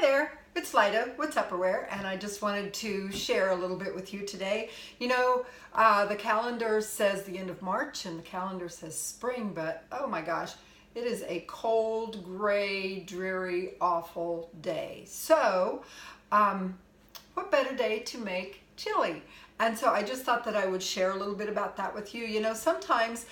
Hi there, it's Lida with Tupperware, and I just wanted to share a little bit with you today. You know, the calendar says the end of March and the calendar says spring, but oh my gosh, it is a cold, gray, dreary, awful day. So, what better day to make chili? And so I just thought that I would share a little bit about that with you. You know, sometimes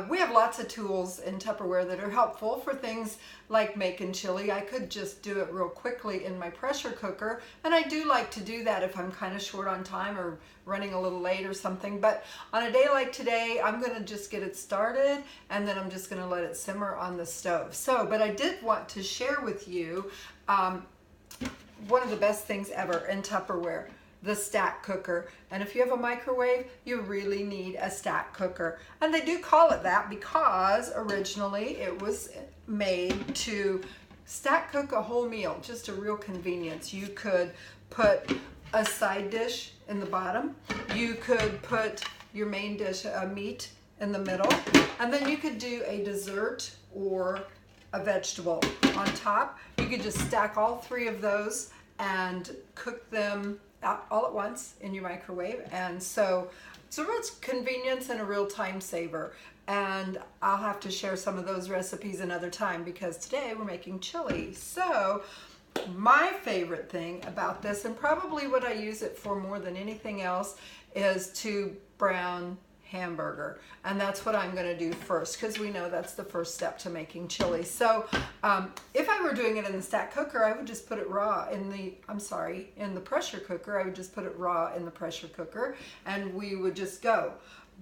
we have lots of tools in Tupperware that are helpful for things like making chili. I could just do it real quickly in my pressure cooker, and I do like to do that if I'm kind of short on time or running a little late or something. But on a day like today, I'm going to just get it started, and then I'm just going to let it simmer on the stove. But I did want to share with you one of the best things ever in Tupperware, the stack cooker. And if you have a microwave, you really need a stack cooker. And they do call it that because originally it was made to stack cook a whole meal, just a real convenience. You could put a side dish in the bottom, you could put your main dish, meat, in the middle, and then you could do a dessert or a vegetable on top. You could just stack all three of those and cook them all at once in your microwave. And so it's a real convenience and a real time saver. And I'll have to share some of those recipes another time because today we're making chili. So my favorite thing about this, and probably what I use it for more than anything else, is to brown hamburger. And that's what I'm going to do first because we know that's the first step to making chili. So if I were doing it in the stack cooker, I would just put it raw in the pressure cooker. I would just put it raw in the pressure cooker and we would just go.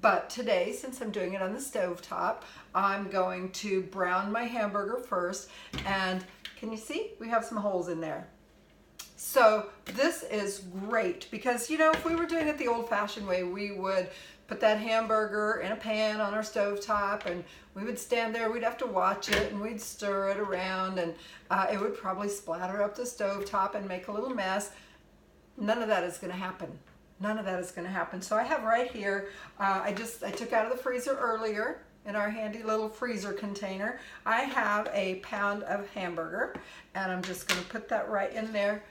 But today, since I'm doing it on the stove top, I'm going to brown my hamburger first. And can you see? We have some holes in there. So this is great because, you know, if we were doing it the old-fashioned way, we would put that hamburger in a pan on our stove top and we would stand there, we'd have to watch it and we'd stir it around and it would probably splatter up the stove top and make a little mess. None of that is going to happen. None of that is going to happen. So I have right here, I took out of the freezer earlier in our handy little freezer container. I have a pound of hamburger and I'm just going to put that right in there.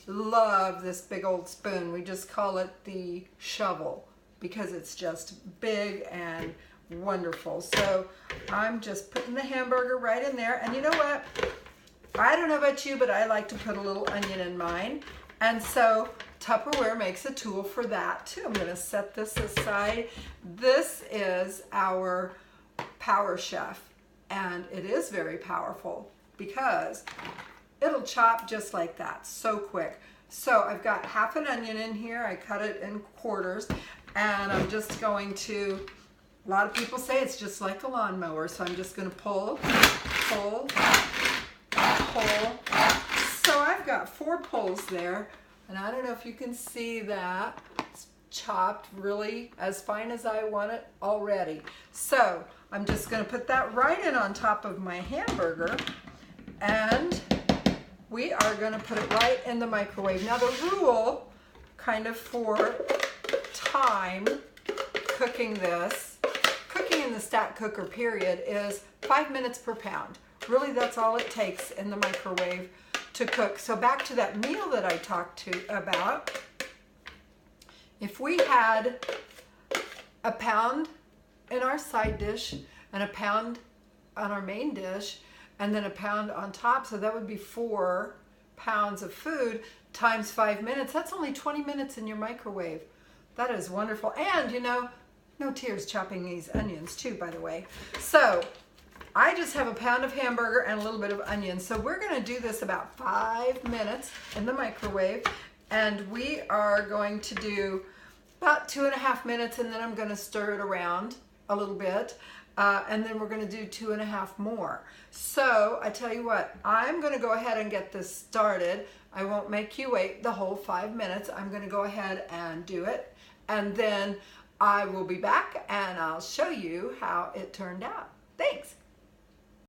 Love this big old spoon. We just call it the shovel because it's just big and wonderful. So I'm just putting the hamburger right in there. And you know what? I don't know about you, but I like to put a little onion in mine. And so Tupperware makes a tool for that too. I'm going to set this aside. This is our Power Chef, and it is very powerful because it'll chop just like that, so quick. So I've got half an onion in here. I cut it in quarters, and I'm just going to, a lot of people say it's just like a lawnmower, so I'm just going to pull, pull, pull. So I've got 4 pulls there, and I don't know if you can see that. It's chopped really as fine as I want it already. So I'm just going to put that right in on top of my hamburger, and we are going to put it right in the microwave. Now the rule kind of for time cooking this, cooking in the stack cooker period, is 5 minutes per pound. Really, that's all it takes in the microwave to cook. So back to that meal that I talked about, if we had a pound in our side dish and a pound on our main dish and then a pound on top, so that would be 4 pounds of food times 5 minutes. That's only 20 minutes in your microwave. That is wonderful. And you know, no tears chopping these onions too, by the way. So I just have a pound of hamburger and a little bit of onion. So we're going to do this about 5 minutes in the microwave, and we are going to do about 2.5 minutes, and then I'm going to stir it around a little bit, and then we're going to do 2.5 more. So I tell you what, I'm going to go ahead and get this started. I won't make you wait the whole 5 minutes. I'm going to go ahead and do it, and then I will be back and I'll show you how it turned out. Thanks.